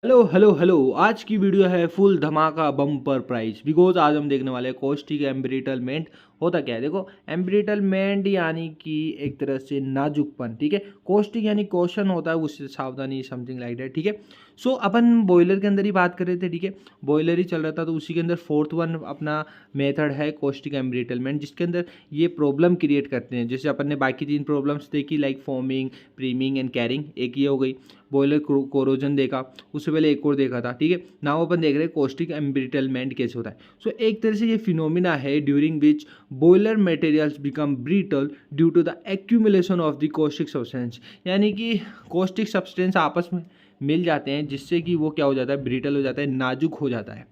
Hello hello hello. आज की video है फुल धमाका बम्पर प्राइस बिकॉज आज हम देखने वाले हैं कॉस्टिक एम्ब्रिटलमेंट। होता क्या है देखो, एम्ब्रिटलमेंट यानी कि एक तरह से नाजुकपन, ठीक है। कॉस्टिक यानी क्वेश्चन होता है, उससे सावधानी, समथिंग लाइक दैट, ठीक है। सो अपन बॉयलर के अंदर ही बात कर रहे थे, ठीक है। बॉयलर ही चल रहा था तो उसी के अंदर फोर्थ वन अपना मेथड है कॉस्टिक एम्ब्रिटलमेंट, जिसके अंदर ये प्रॉब्लम क्रिएट करते हैं। जैसे अपन ने बाकी 3 प्रॉब्लम्स देखी, लाइक फॉर्मिंग, प्रीमिंग एंड कैरिंग, एक ये हो गई। बॉयलर कोरोजन देखा, उससे पहले एक और देखा था, ठीक है। नाउ अपन देख रहे हैं कॉस्टिक एम्ब्रिटलमेंट कैसे होता है। सो एक तरह से ये फिनोमिना है during which boiler materials become brittle due to the accumulation of the caustic substance. यानी कि कॉस्टिक सब्सटेंस आपस में मिल जाते हैं, जिससे कि वो क्या हो जाता है, ब्रिटल हो जाता है, नाजुक हो जाता है।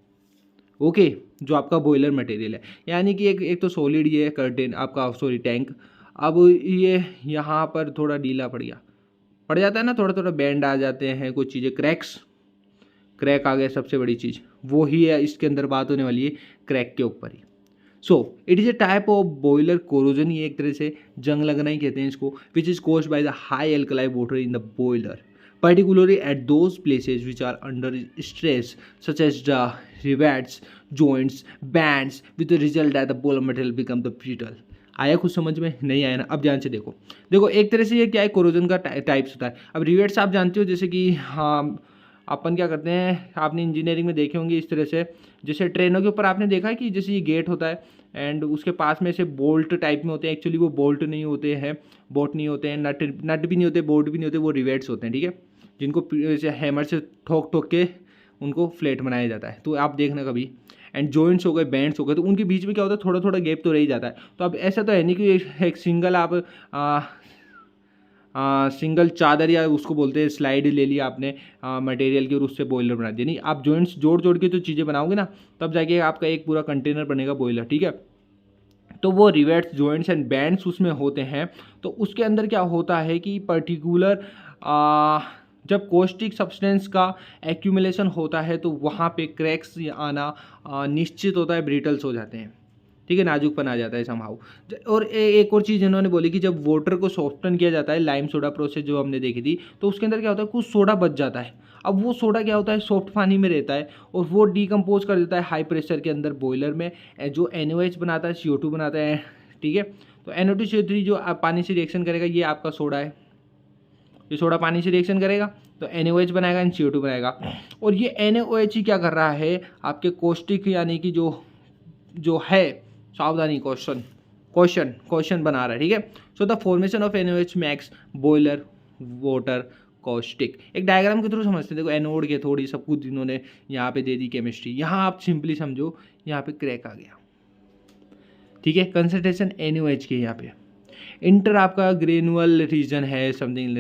ओके, जो आपका बॉयलर मटेरियल है, यानी कि एक तो सॉलिड ये कर्टेन आपका, सॉरी टैंक। अब ये यहाँ पर थोड़ा ढीला पड़ जाता है ना, थोड़ा थोड़ा बैंड आ जाते हैं, कुछ चीज़ें क्रैक आ गया। सबसे बड़ी चीज़ वो ही है, इसके अंदर बात होने वाली है क्रैक के ऊपर ही। So it is a type of boiler corrosion, ये एक तरह से जंग लगना ही कहते हैं इसको, which is caused by the high alkali water in the boiler, particularly at those places which are under stress, such as the rivets, joints, bands, with the result that the polymer material become the brittle. आया कुछ समझ में? नहीं आया ना? अब ध्यान से देखो। देखो एक तरह से ये क्या है, कोरोजन का टाइप्स होता है। अब रिवेट्स आप जानते हो, जैसे कि हाँ, अपन क्या करते हैं, आपने इंजीनियरिंग में देखे होंगे इस तरह से, जैसे ट्रेनों के ऊपर आपने देखा है कि जैसे ये गेट होता है एंड उसके पास में से बोल्ट टाइप में होते हैं। एक्चुअली वो बोल्ट नहीं होते हैं, बोट नहीं होते हैं, नट भी नहीं होते, बोल्ट भी नहीं होते, वो रिवेट्स होते हैं, ठीक है। जिनको जैसे हैमर से ठोक ठोक के उनको फ्लैट बनाया जाता है, तो आप देखना कभी। एंड जॉइंट्स हो गए, बैंड्स हो गए, तो उनके बीच में क्या होता है, थोड़ा थोड़ा गैप तो रह ही जाता है। तो अब ऐसा तो है नहीं कि एक सिंगल आप सिंगल चादर या उसको बोलते हैं स्लाइड ले लिया आपने मटेरियल की और उससे बॉयलर बना दिया। नहीं, आप जॉइंट्स जोड़ जोड़ के तो चीज़ें बनाओगे ना, तब जाके आपका एक पूरा कंटेनर बनेगा बॉयलर, ठीक है। तो वो रिवेट्स, जॉइंट्स एंड बैंड्स उसमें होते हैं। तो उसके अंदर क्या होता है कि पर्टिकुलर जब कॉस्टिक सब्सटेंस का एक्यूमुलेशन होता है तो वहाँ पे क्रैक्स आना निश्चित होता है, ब्रिटल्स हो जाते हैं, ठीक है, नाजुकपन आ जाता है समहाउ। और एक और चीज़ इन्होंने बोली कि जब वाटर को सॉफ्टन किया जाता है, लाइम सोडा प्रोसेस जो हमने देखी थी, तो उसके अंदर क्या होता है, कुछ सोडा बच जाता है। अब वो सोडा क्या होता है, सॉफ्ट पानी में रहता है और वो डिकम्पोज कर देता है हाई प्रेशर के अंदर बॉयलर में, जो NaOH बनाता है, CO2 बनाता है, ठीक है। तो NO2 CO3 जो पानी से रिएक्शन करेगा, ये आपका सोडा है। ये सोडा पानी से रिएक्शन करेगा तो NaOH बनाएगा एंड CO2 बनाएगा। और ये NaOH ही क्या कर रहा है, आपके कॉस्टिक यानी कि जो है, सावधानी, क्वेश्चन बना रहा है, ठीक है। So the formation of NaOH max boiler water caustic. एक डायग्राम के थ्रू समझते हैं। देखो एनोड के थोड़ी सब कुछ इन्होंने यहाँ पे दे दी केमिस्ट्री। यहाँ आप सिंपली समझो, यहाँ पे क्रैक आ गया, ठीक है। कंसंट्रेशन NaOH की यहाँ पे, इंटर आपका ग्रेनुअल रीजन है, समथिंग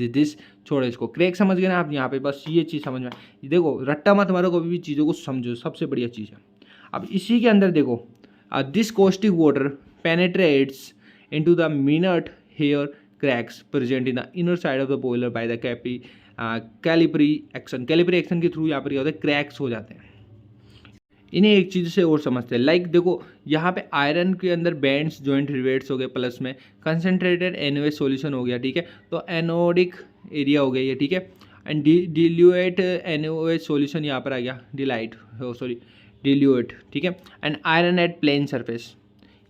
दिस। छोड़ो इसको, क्रैक समझ गए ना आप। यहाँ पे बस ये चीज़ समझ में, देखो रट्टा मत मारो, कभी भी चीज़ों को समझो, सबसे बढ़िया चीज़ है। अब इसी के अंदर देखो, this caustic water penetrates into the minute hair cracks present in the inner side of the boiler by the capillary action. Capillary action के थ्रू यहाँ पर क्या होता है, क्रैक्स हो जाते हैं। इन्हें एक चीज़ से और समझते हैं, लाइक देखो यहाँ पे आयरन के अंदर बैंड्स, जॉइंट रिवेट्स हो गए, प्लस में कंसनट्रेटेड NaOH सॉल्यूशन हो गया, ठीक है। तो एनोडिक एरिया हो गया ये, ठीक है। एंड डिल्यूएट NaOH सॉल्यूशन यहाँ पर आ गया, डिल्यूएट, ठीक है। And iron at plain surface.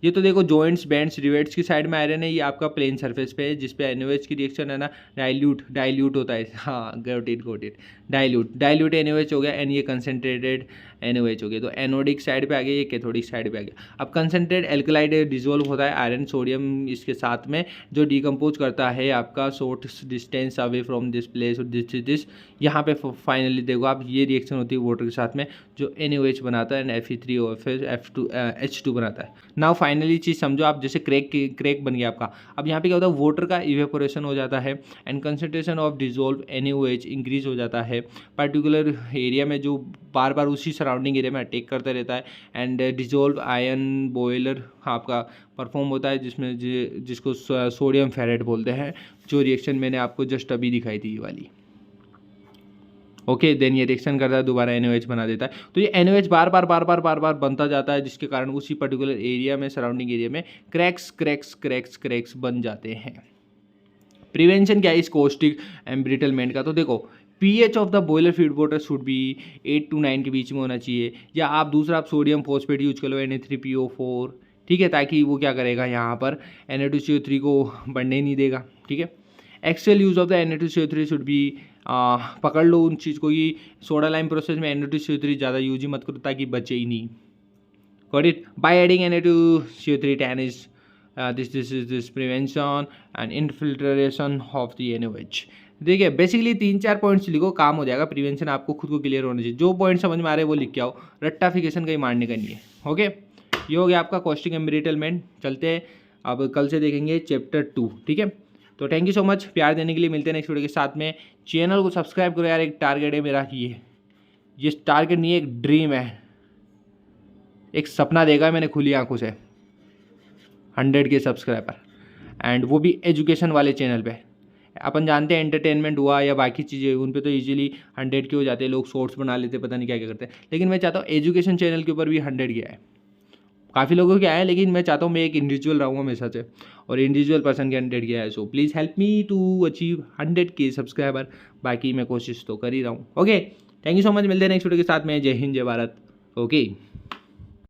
ये तो देखो जॉइंट्स, बैंड्स, रिवेट्स की साइड में आयरन है, ये आपका प्लेन सरफेस पे है, जिस पे NaOH की रिएक्शन है ना, डाइल्यूट होता है। हाँ, गॉट इट, डाइल्यूट NaOH हो गया एंड ये कंसनट्रेटेड NaOH हो गया। तो एनोडिक साइड पे आ गया, ये कैथोडिक साइड पे आ गया। अब कंसनट्रेट एल्कलाइड डिजोल्व होता है आयरन सोडियम इसके साथ में, जो डिकम्पोज करता है आपका short distance away from this place और दिस। यहाँ पे फाइनली देखो आप, ये रिएक्शन होती है वाटर के साथ में, जो NaOH बनाता है एंड Fe3O H2 बनाता है। नाउ फाइनली चीज़ समझो आप, जैसे क्रैक बन गया आपका। अब यहाँ पे क्या होता है, वाटर का इवेपोरेशन हो जाता है and concentration of dissolve NaOH increase हो जाता है पर्टिकुलर एरिया में, जो बार बार उसी सराउंडिंग एरिया में अटैक करता रहता है। एंड डिजोल्व आयन बॉयलर आपका परफॉर्म होता है, जिसको सोडियम फेरेट बोलते हैं, जो रिएक्शन मैंने आपको जस्ट अभी दिखाई थी ये वाली। ओके, देन ये रिएक्शन करता है, दोबारा NaOH बना देता है। तो ये NaOH बार बार बनता जाता है, जिसके कारण उसी पर्टिकुलर एरिया में, सराउंडिंग एरिया में क्रैक्स बन जाते हैं। प्रिवेंशन क्या है इस कॉस्टिक एम्ब्रिटलमेंट का, तो देखो pH of the boiler feed water should be 8 to 9 के बीच में होना चाहिए। या आप सोडियम फॉस्फेट यूज कर लो Na3PO4, ठीक है, ताकि वो क्या करेगा यहाँ पर Na2CO3 को बढ़ने नहीं देगा, ठीक है। Excess use of the Na2CO3 should be, पकड़ लो उन चीज़ को कि सोडा लाइम प्रोसेस में Na2CO3 ज़्यादा यूज ही मत करो ताकि बचे ही नहीं। Got it? By adding Na2CO3 tannis, this prevention and infiltration of the NaOH। देखिए बेसिकली 3-4 पॉइंट्स लिखो, काम हो जाएगा। प्रिवेंशन आपको खुद को क्लियर होना चाहिए, जो पॉइंट समझ में आ रहे हैं वो लिख के आओ, रट्टाफिकेशन कहीं मारने का नहीं है। ओके, ये हो गया आपका कॉस्टिंग एम्ब्रिटलमेंट। चलते हैं अब, कल से देखेंगे चैप्टर 2, ठीक है। तो थैंक यू सो मच प्यार देने के लिए। मिलते हैं नेक्स्ट वीडियो के साथ में। चैनल को सब्सक्राइब करो यार, एक टारगेट है मेरा, ये टारगेट नहीं है, एक ड्रीम है, एक सपना देखा मैंने खुली आंखों से, 100 के सब्सक्राइबर, एंड वो भी एजुकेशन वाले चैनल पे। अपन जानते हैं एंटरटेनमेंट हुआ या बाकी चीज़ें, उन पे तो इजीली 100 के हो जाते हैं, लोग शॉर्ट्स बना लेते हैं, पता नहीं क्या क्या करते हैं। लेकिन मैं चाहता हूँ एजुकेशन चैनल के ऊपर भी 100 गया है। काफ़ी लोगों के आए हैं, लेकिन मैं चाहता हूँ मैं एक इंडिविजुअल रहूँगा हमेशा से, और इंडिविजुअल पर्सन के 100 गया है। So please help me to achieve 100 K subscriber. बाकी मैं कोशिश तो कर ही रहा हूँ। Okay, thank you so much. मिलते हैं नेक्स्ट वीडियो के साथ में। जय हिंद, जय भारत। ओके।